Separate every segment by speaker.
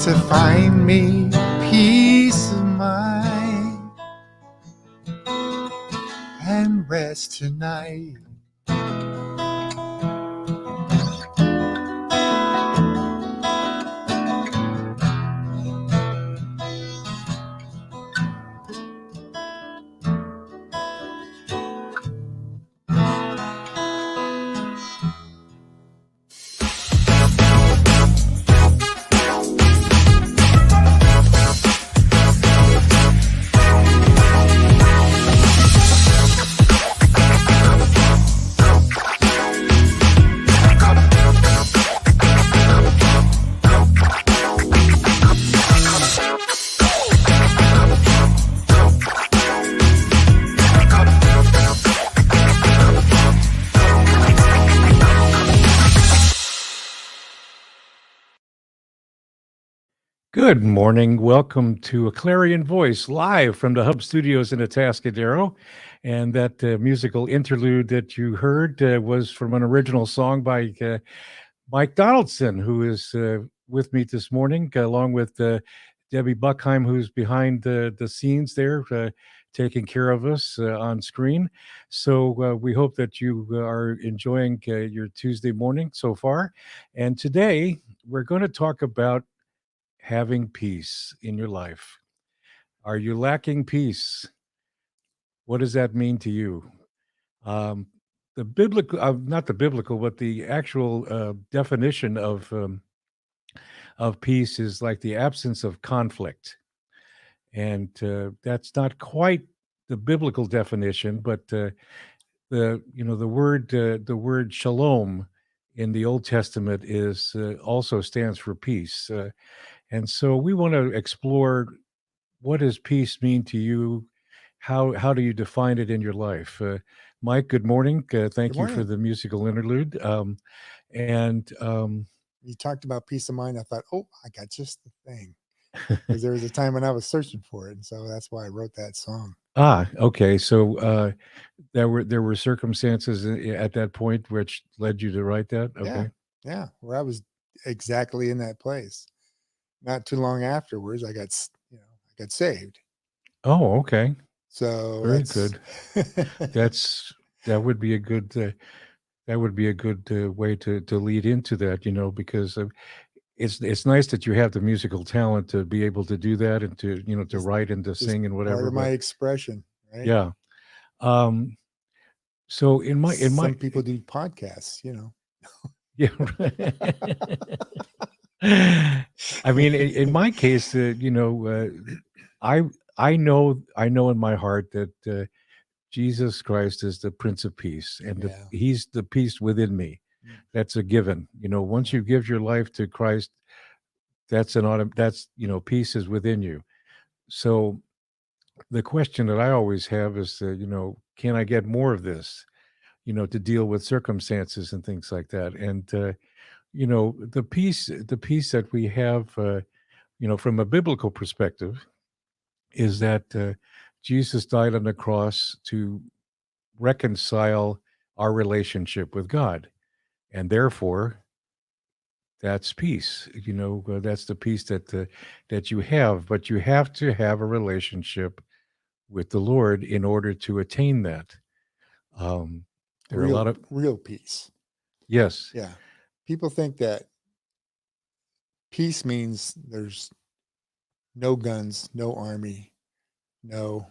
Speaker 1: to find me peace of mind and rest tonight.
Speaker 2: Good morning. Welcome to A Clarion Voice, live from the Hub Studios in Atascadero. And that musical interlude that you heard was from an original song by Mike Donaldson, who is with me this morning, along with Debbie Buckheim, who's behind the scenes there, taking care of us on screen. So we hope that you are enjoying your Tuesday morning so far. And today we're going to talk about having peace in your life. Are you lacking peace? What does that mean to you? The biblical, not the biblical, but the actual definition of peace is like the absence of conflict, and that's not quite the biblical definition. But the word shalom in the Old Testament is also stands for peace. And so we want to explore, what does peace mean to you? How do you define it in your life? Mike, good morning. Thank you for the musical interlude.
Speaker 1: You talked about peace of mind. I thought, oh, I got just the thing. Because there was a time when I was searching for it. And so that's why I wrote that song.
Speaker 2: Okay. So there were circumstances at that point which led you to write that? Okay.
Speaker 1: Yeah. Where I was exactly in that place. Not too long afterwards, I got saved.
Speaker 2: Oh, okay.
Speaker 1: So
Speaker 2: very good. That would be a good way to lead into that, because it's nice that you have the musical talent to be able to do that and to to write and to sing and whatever.
Speaker 1: Part of my expression, right?
Speaker 2: Yeah. So some
Speaker 1: people do podcasts,
Speaker 2: Yeah. I mean, in my case, I know in my heart that Jesus Christ is the Prince of Peace, and He's the peace within me. That's a given. Once you give your life to Christ, that's peace is within you. So the question that I always have is, can I get more of this? To deal with circumstances and things like that, and the peace that we have, from a biblical perspective, is that Jesus died on the cross to reconcile our relationship with God, and therefore that's peace. That's the peace that you have, but you have to have a relationship with the Lord in order to attain that. There are a lot of
Speaker 1: real peace.
Speaker 2: Yes.
Speaker 1: Yeah. People think that peace means there's no guns, no army, no,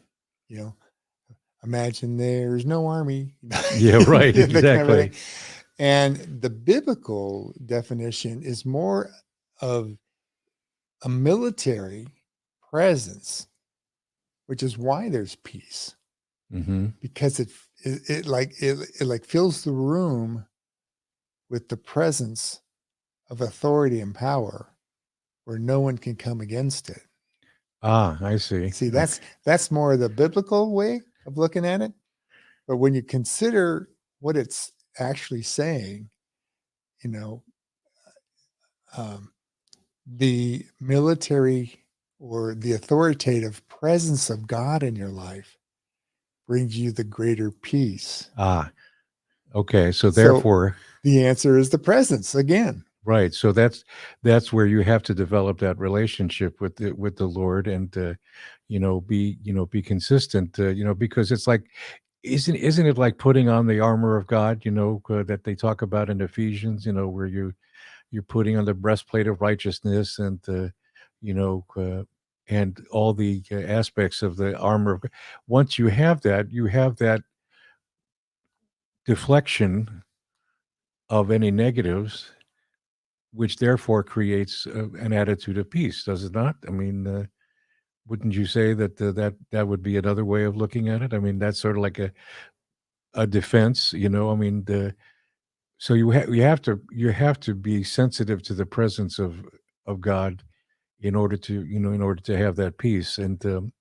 Speaker 1: imagine there's no army.
Speaker 2: Yeah, right. Exactly.
Speaker 1: And the biblical definition is more of a military presence, which is why there's peace. Because it fills the room with the presence of authority and power where no one can come against it.
Speaker 2: I see.
Speaker 1: See, that's more the biblical way of looking at it. But when you consider what it's actually saying, the military or the authoritative presence of God in your life brings you the greater peace.
Speaker 2: Okay. So therefore,
Speaker 1: the answer is the presence again.
Speaker 2: Right. So that's where you have to develop that relationship with the Lord, and be consistent. Because it's like, isn't it like putting on the armor of God? That they talk about in Ephesians. Where you're putting on the breastplate of righteousness, you know and all the aspects of the armor of God. Once you have that deflection of any negatives, which therefore creates an attitude of peace, does it not? I mean, wouldn't you say that that would be another way of looking at it? I mean, that's sort of like a defense, I mean, so you have to be sensitive to the presence of God in order to have that peace. And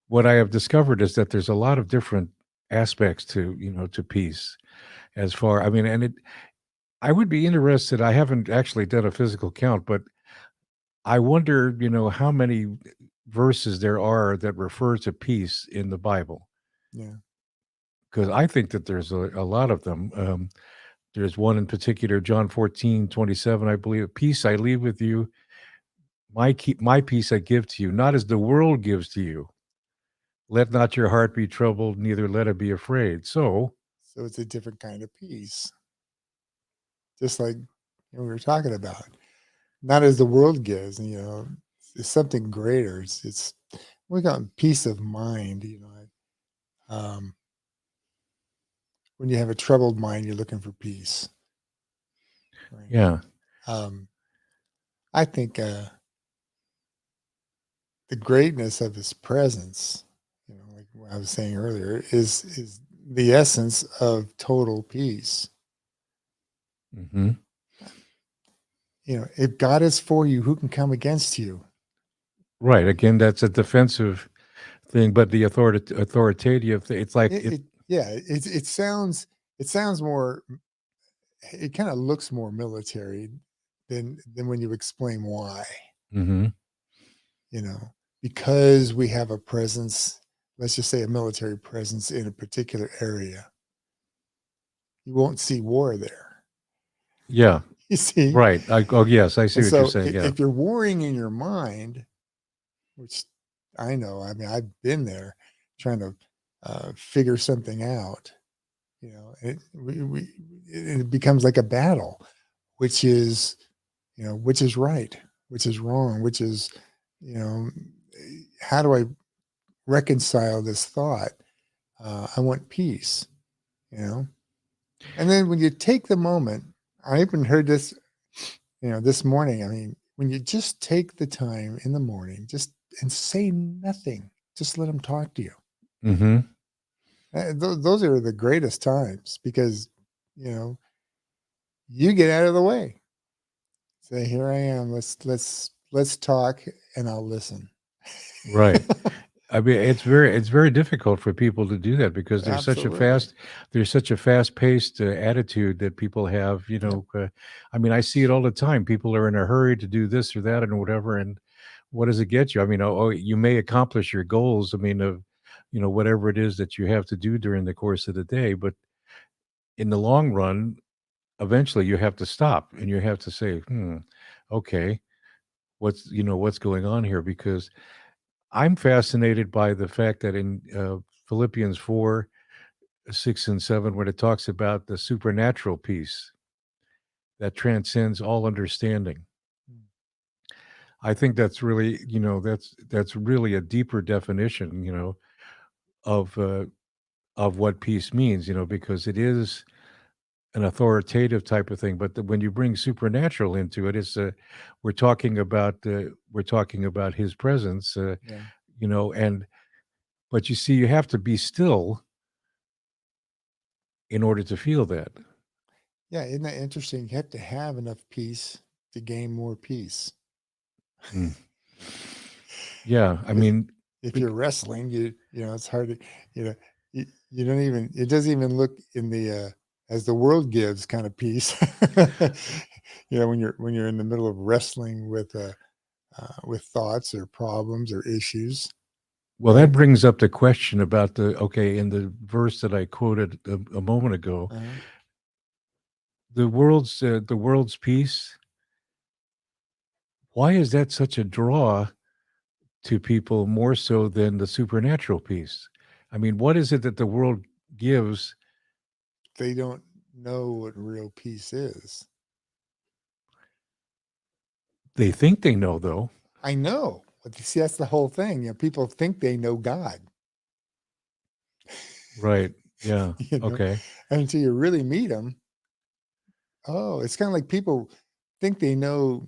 Speaker 2: what I have discovered is that there's a lot of different aspects to peace. As far, I mean, I would be interested. I haven't actually done a physical count, but I wonder, how many verses there are that refer to peace in the Bible.
Speaker 1: Yeah.
Speaker 2: Because I think that there's a lot of them. There's one in particular, John 14:27, I believe. Peace I leave with you, my peace I give to you, not as the world gives to you. Let not your heart be troubled, neither let it be afraid. So
Speaker 1: it's a different kind of peace, just like we were talking about. Not as the world gives, it's something greater. It's we got peace of mind. When you have a troubled mind, you're looking for peace. Right?
Speaker 2: yeah,
Speaker 1: I think the greatness of His presence, like what I was saying earlier, is the essence of total peace.
Speaker 2: hmm
Speaker 1: If God is for you, who can come against you?
Speaker 2: right. Again, that's a defensive thing, but the authoritative thing, it's like
Speaker 1: It sounds more. It kind of looks more military than when you explain why.
Speaker 2: hmm
Speaker 1: Because we have a presence. Let's just say a military presence in a particular area. You won't see war there.
Speaker 2: yeah,
Speaker 1: You see,
Speaker 2: right. Yes, I see
Speaker 1: and
Speaker 2: what you're
Speaker 1: so
Speaker 2: saying. Yeah.
Speaker 1: if you're warring in your mind, which I know, I mean, I've been there trying to figure something out. It becomes like a battle, which is which is right, which is wrong, which is how do I reconcile this thought? I want peace, and then when you take the moment, I even heard this, this morning. I mean, when you just take the time in the morning, and say nothing, just let them talk to you.
Speaker 2: hmm
Speaker 1: Those are the greatest times because, you get out of the way. Say, here I am. Let's talk, and I'll listen.
Speaker 2: Right. I mean, it's very difficult for people to do that because
Speaker 1: Absolutely.
Speaker 2: there's such a fast-paced attitude that people have. I mean, I see it all the time. People are in a hurry to do this or that and whatever. And what does it get you? I mean, you may accomplish your goals. I mean, of whatever it is that you have to do during the course of the day, but in the long run, eventually you have to stop and you have to say, okay, what's going on here? Because I'm fascinated by the fact that in Philippians 4:6 and 7, when it talks about the supernatural peace that transcends all understanding,
Speaker 1: Mm.
Speaker 2: I think that's really, that's really a deeper definition, of uh, of what peace means, because it is an authoritative type of thing. But when you bring supernatural into it, we're talking about His presence,
Speaker 1: Yeah.
Speaker 2: and but you see, you have to be still in order to feel that.
Speaker 1: Yeah. Isn't that interesting? You have to have enough peace to gain more peace.
Speaker 2: Mm. Yeah, I
Speaker 1: Because
Speaker 2: mean,
Speaker 1: if you're
Speaker 2: bec
Speaker 1: wrestling, it's hard to, you don't even, it doesn't even look in the, as the world gives kind of peace. When you're in the middle of wrestling with thoughts or problems or issues,
Speaker 2: well, that
Speaker 1: right?
Speaker 2: brings up the question about in the verse that I quoted a moment ago,
Speaker 1: Uh-huh.
Speaker 2: the world's peace, why is that such a draw to people more so than the supernatural peace? I mean, what is it that the world gives?
Speaker 1: They don't know what real peace is.
Speaker 2: They think they know, though.
Speaker 1: I know, but see, that's the whole thing. People think they know God.
Speaker 2: Right. Yeah.
Speaker 1: You know,
Speaker 2: Okay.
Speaker 1: until you really meet them. Oh, it's kind of like people think they know,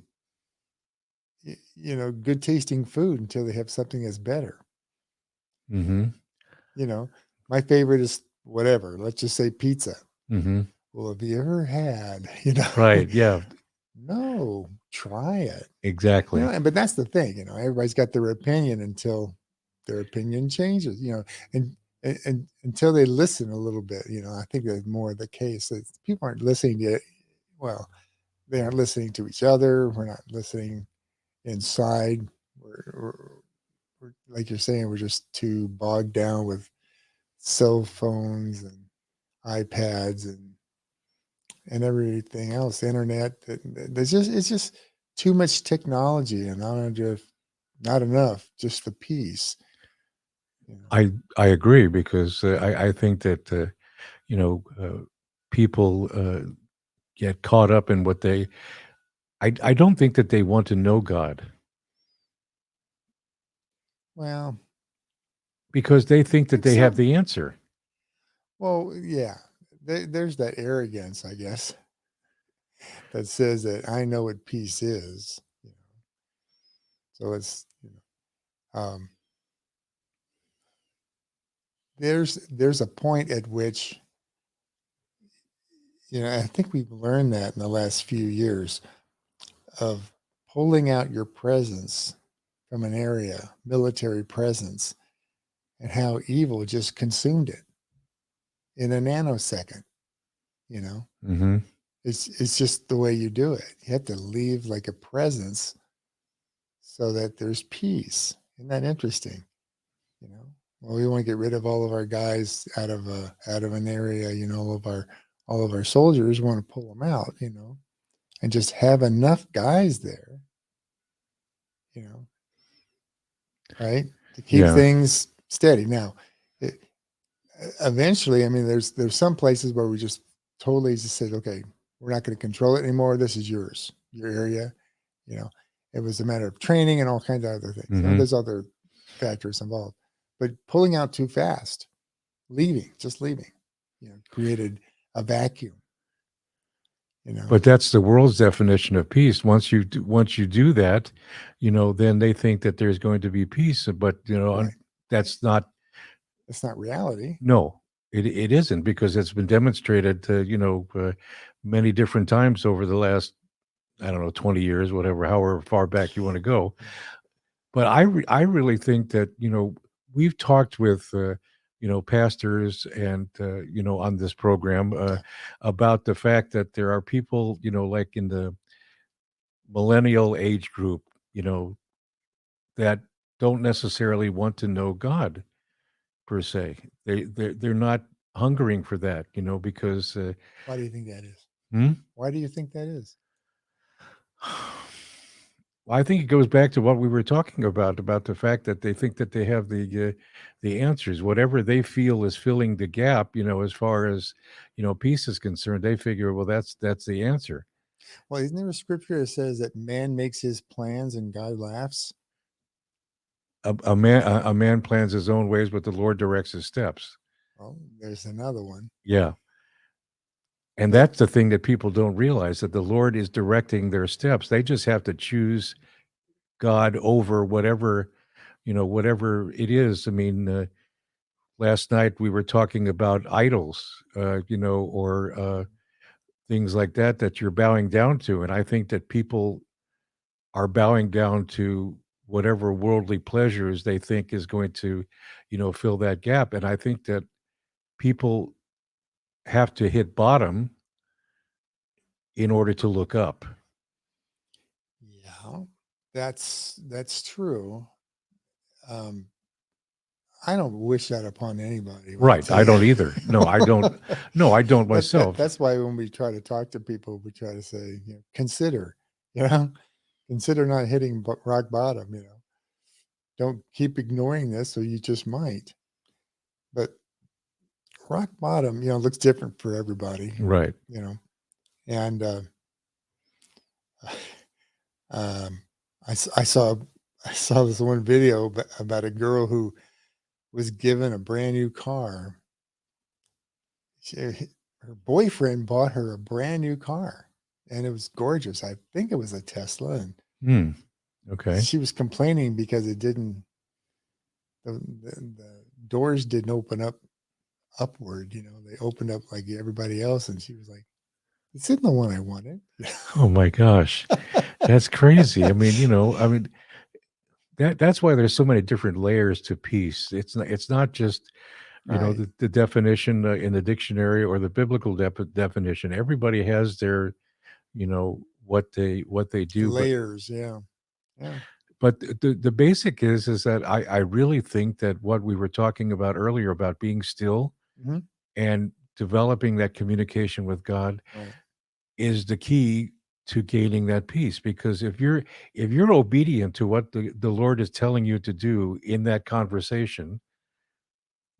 Speaker 1: good tasting food until they have something that's better.
Speaker 2: Mm-hmm.
Speaker 1: My favorite is whatever. Let's just say pizza.
Speaker 2: Mm-hmm.
Speaker 1: Well, have you ever had,
Speaker 2: Right. Yeah.
Speaker 1: No, try it.
Speaker 2: Exactly.
Speaker 1: But that's the thing, everybody's got their opinion until their opinion changes, and until they listen a little bit, I think that's more the case. That people aren't listening to, well, they aren't listening to each other. We're not listening inside. We're like you're saying, we're just too bogged down with cell phones and iPads and everything else, the internet. It's just too much technology, and not enough, just the peace.
Speaker 2: I agree, because I think that you know people get caught up in what they. I don't think that they want to know God,
Speaker 1: Well,
Speaker 2: because they think that they have
Speaker 1: except,
Speaker 2: the answer.
Speaker 1: well, yeah, there's that arrogance, I guess, that says that I know what peace is. So it's um, there's a point at which I think we've learned that in the last few years of pulling out your presence from an area, military presence, and how evil just consumed it in a nanosecond. You know,
Speaker 2: Mm-hmm.
Speaker 1: it's just the way you do it. You have to leave like a presence so that there's peace. Isn't that interesting? Well, we want to get rid of all of our guys out of an area. All of our soldiers want to pull them out. And just have enough guys there. You know, right, to keep
Speaker 2: Yeah.
Speaker 1: things steady. Now, it, eventually, I mean, there's some places where we just totally just said, okay, we're not going to control it anymore. This is yours, your area. You know, it was a matter of training and all kinds of other things.
Speaker 2: Mm-hmm.
Speaker 1: There's other factors involved, but pulling out too fast, just leaving, created a vacuum.
Speaker 2: But that's the world's definition of peace. Once you do that, then they think that there's going to be peace. But
Speaker 1: Right.
Speaker 2: that's not.
Speaker 1: It's not reality.
Speaker 2: No, it isn't, because it's been demonstrated many different times over the last, I don't know, 20 years, whatever, however far back you want to go. But I really think that we've talked with pastors and on this program about the fact that there are people like in the millennial age group, that don't necessarily want to know God per se. They're not hungering for that, because
Speaker 1: Why do you think that is?
Speaker 2: hmm?
Speaker 1: Why do you think that is?
Speaker 2: Well, I think it goes back to what we were talking about the fact that they think that they have the answers. Whatever they feel is filling the gap, as far as peace is concerned, they figure, well, that's the answer.
Speaker 1: Well, isn't there a scripture that says that man makes his plans and God laughs?
Speaker 2: A man plans his own ways, but the Lord directs his steps.
Speaker 1: Well, there's another one.
Speaker 2: Yeah. And
Speaker 1: But
Speaker 2: that's the thing that people don't realize, that the Lord is directing their steps. They just have to choose God over whatever, whatever it is. I mean, last night we were talking about idols, or things like that you're bowing down to. And I think that people are bowing down to whatever worldly pleasures they think is going to, fill that gap. And I think that people have to hit bottom in order to look up.
Speaker 1: yeah, that's true. Um, I don't wish that upon anybody.
Speaker 2: Right. I don't either. No, I don't. No, I don't myself.
Speaker 1: That's why when we try to talk to people, we try to say, consider, consider not hitting rock bottom, Don't keep ignoring this, or you just might. But rock bottom, looks different for everybody,
Speaker 2: Right.
Speaker 1: And I saw this one video about a girl who was given a brand new car. Her boyfriend bought her a brand new car, and it was gorgeous. I think it was a Tesla, and
Speaker 2: okay.
Speaker 1: she was complaining because it didn't. The doors didn't open up upward. They opened up like everybody else, and she was like, "This isn't the one I wanted."
Speaker 2: Oh my gosh, that's crazy. I mean, that's why there's so many different layers to peace. It's not just
Speaker 1: Right.
Speaker 2: the definition in the dictionary or the biblical definition. Everybody has their what they do,
Speaker 1: Layers, yeah.
Speaker 2: but the basic is that I really think that what we were talking about earlier about being still
Speaker 1: Mm-hmm.
Speaker 2: and developing that communication with God
Speaker 1: Right.
Speaker 2: is the key to gaining that peace. Because if you're obedient to what the Lord is telling you to do in that conversation,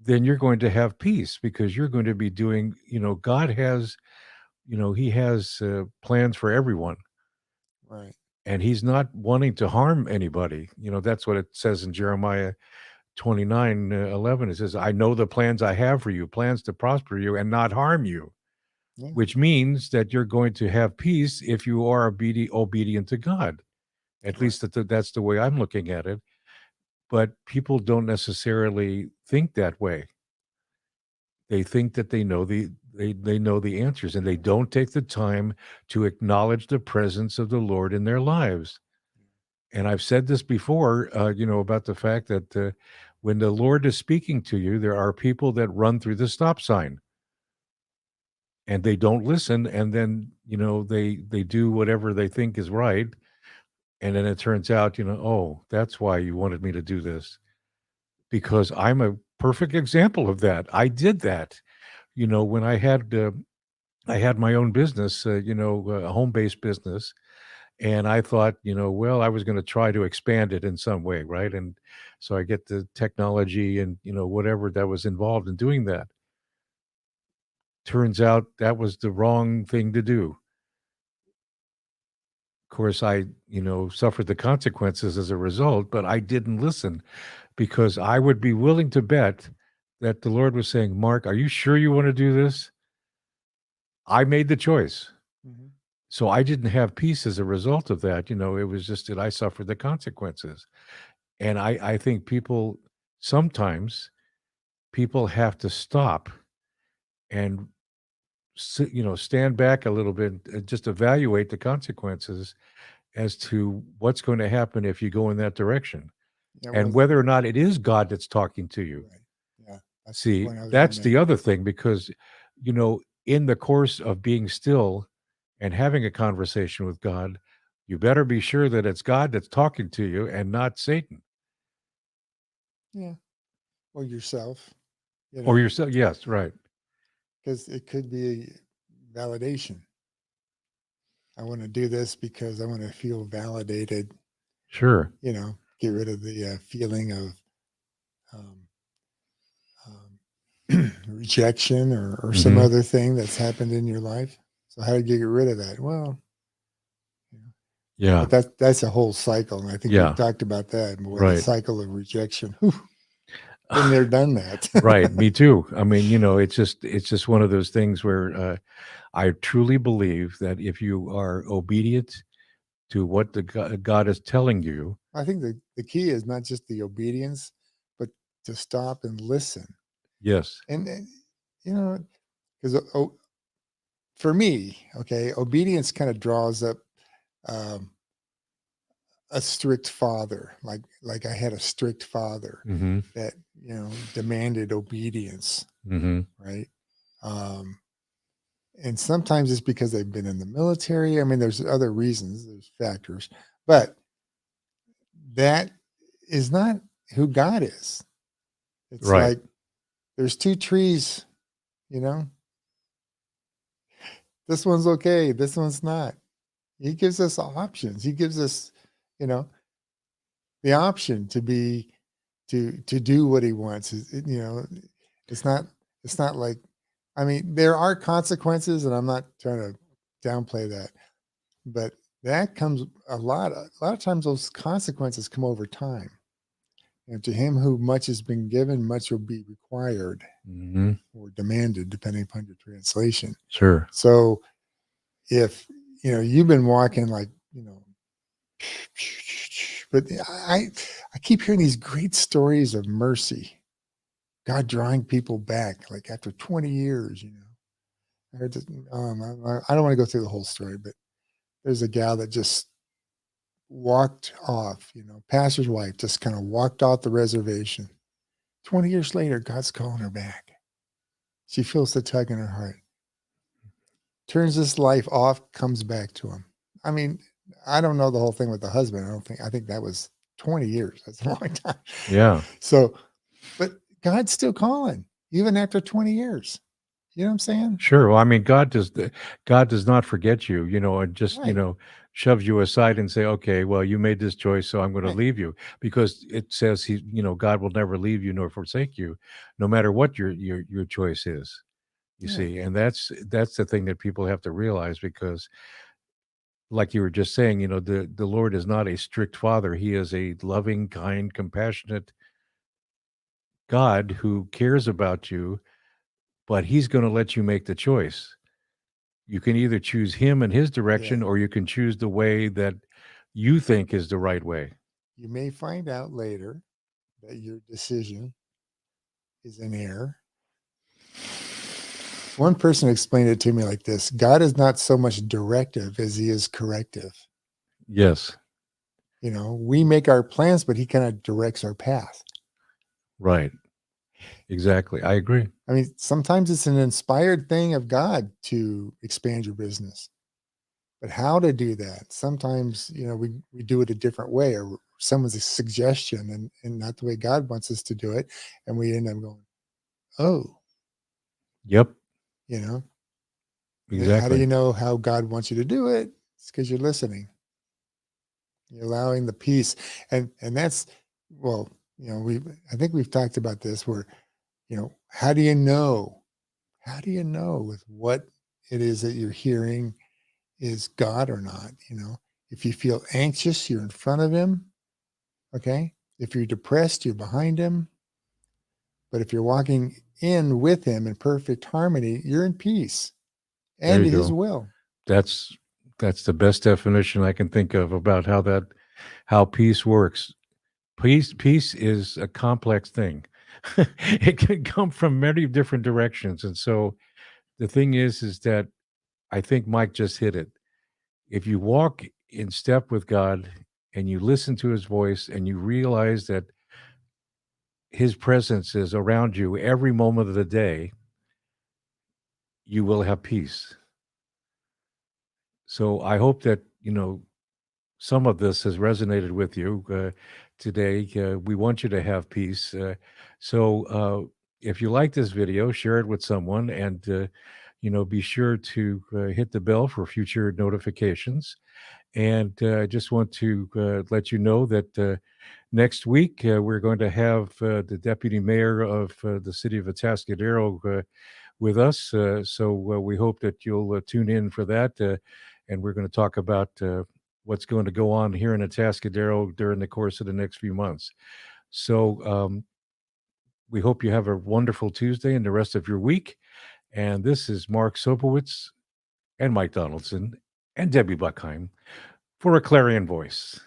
Speaker 2: then you're going to have peace, because you're going to be doing, God has, he has plans for everyone.
Speaker 1: Right.
Speaker 2: And he's not wanting to harm anybody. That's what it says in Jeremiah 29:11. It says, I know the plans I have for you, plans to prosper you and not harm you,
Speaker 1: Yeah.
Speaker 2: which means that you're going to have peace if you are obedient to God. At least that's the way I'm looking at it. But people don't necessarily think that way. They think that they know they know the answers, and they don't take the time to acknowledge the presence of the Lord in their lives. And I've said this before, about the fact that when the Lord is speaking to you, there are people that run through the stop sign and they don't listen. And then, they do whatever they think is right. And then it turns out, oh, that's why you wanted me to do this, because I'm a perfect example of that. I did that, when I had my own business, a home-based business. And I thought, well, I was going to try to expand it in some way, right? And so I get the technology and, whatever that was involved in doing that. Turns out that was the wrong thing to do. Of course, I, suffered the consequences as a result, but I didn't listen, because I would be willing to bet that the Lord was saying, Mark, are you sure you want to do this? I made the choice.
Speaker 1: Mm-hmm.
Speaker 2: So I didn't have peace as a result of that. It was just that I suffered the consequences. And I think sometimes people have to stop and stand back a little bit and just evaluate the consequences as to what's going to happen if you go in that direction,
Speaker 1: Yeah,
Speaker 2: and whether or not it is God that's talking to you.
Speaker 1: right. Yeah.
Speaker 2: See, that's the other thing, because in the course of being still and having a conversation with God, you better be sure that it's God that's talking to you and not Satan.
Speaker 1: Yeah. Or yourself.
Speaker 2: Or yourself. Yes, right.
Speaker 1: Because it could be validation. I want to do this because I want to feel validated.
Speaker 2: Sure.
Speaker 1: Get rid of the feeling of rejection or some other thing that's happened in your life. So how do you get rid of that? Well,
Speaker 2: yeah,
Speaker 1: but that's a whole cycle, and I think we've talked about that. Boy,
Speaker 2: right.
Speaker 1: The cycle of rejection. Been there, done that.
Speaker 2: Right. Me too. I mean, it's just one of those things where I truly believe that if you are obedient to what the God is telling you,
Speaker 1: I think the key is not just the obedience, but to stop and listen.
Speaker 2: Yes.
Speaker 1: And because for me, okay, obedience kind of draws up a strict father, like I had a strict father that demanded obedience, right? And sometimes it's because they've been in the military. I mean, there's other reasons, there's factors, but that is not who God is. It's
Speaker 2: Right.
Speaker 1: like there's two trees, you know, this one's okay, this one's not. He gives us options. He gives us, you know, the option to be to do what he wants. You know, it's not it's not like, I mean, there are consequences, and I'm not trying to downplay that, but that comes a lot of times those consequences come over time. And to him who much has been given, much will be required
Speaker 2: Hmm.
Speaker 1: or demanded, depending upon your translation.
Speaker 2: Sure.
Speaker 1: So if you've been walking like, but I keep hearing these great stories of mercy, God drawing people back, like after 20 years. I heard this, I don't want to go through the whole story, but there's a gal that just walked off, pastor's wife, just kind of walked off the reservation. 20 years later, God's calling her back. She feels the tug in her heart, turns this life off, comes back to him. I mean, I don't know the whole thing with the husband. I think that was 20 years. That's a long time.
Speaker 2: Yeah.
Speaker 1: So, but God's still calling even after 20 years. You know what I'm saying?
Speaker 2: Sure. Well, I mean, God does not forget you, and just,
Speaker 1: Right.
Speaker 2: shoves you aside and say, okay, well, you made this choice, so I'm going to
Speaker 1: Right.
Speaker 2: leave you, because it says God will never leave you nor forsake you, no matter what your choice is. You
Speaker 1: Yeah.
Speaker 2: see, and that's the thing that people have to realize, because like you were just saying, the Lord is not a strict father. He is a loving, kind, compassionate God who cares about you, but he's going to let you make the choice. You can either choose him and his direction,
Speaker 1: Yeah.
Speaker 2: or you can choose the way that you think is the right way.
Speaker 1: You may find out later that your decision is in error. One person explained it to me like this: God is not so much directive as he is corrective.
Speaker 2: Yes,
Speaker 1: We make our plans, but he kind of directs our path.
Speaker 2: right. Exactly. I agree.
Speaker 1: I mean, sometimes it's an inspired thing of God to expand your business, but how to do that? Sometimes, we do it a different way, or someone's suggestion, and not the way God wants us to do it. And we end up going, oh,
Speaker 2: Yep,
Speaker 1: you know, how do
Speaker 2: exactly.
Speaker 1: you know how God wants you to do it? It's because you're listening. You're allowing the peace. And that's, well, I think we've talked about this where, how do you know? How do you know if what it is that you're hearing is God or not? If you feel anxious, you're in front of him. Okay. If you're depressed, you're behind him. But if you're walking in with him in perfect harmony, you're in peace
Speaker 2: There
Speaker 1: and
Speaker 2: you
Speaker 1: his
Speaker 2: go.
Speaker 1: will.
Speaker 2: That's that's the best definition I can think of about how peace works. Peace is a complex thing. It can come from many different directions. And so the thing is that I think Mike just hit it. If you walk in step with God and you listen to his voice and you realize that his presence is around you every moment of the day, you will have peace. So I hope that, some of this has resonated with you today. We want you to have peace. So if you like this video, share it with someone, and be sure to hit the bell for future notifications. And I just want to let you know that next week we're going to have the deputy mayor of the city of Atascadero with us. So we hope that you'll tune in for that. And we're going to talk about what's going to go on here in Atascadero during the course of the next few months. So we hope you have a wonderful Tuesday and the rest of your week. And this is Mark Sopowitz and Mike Donaldson and Debbie Buckheim for A Clarion Voice.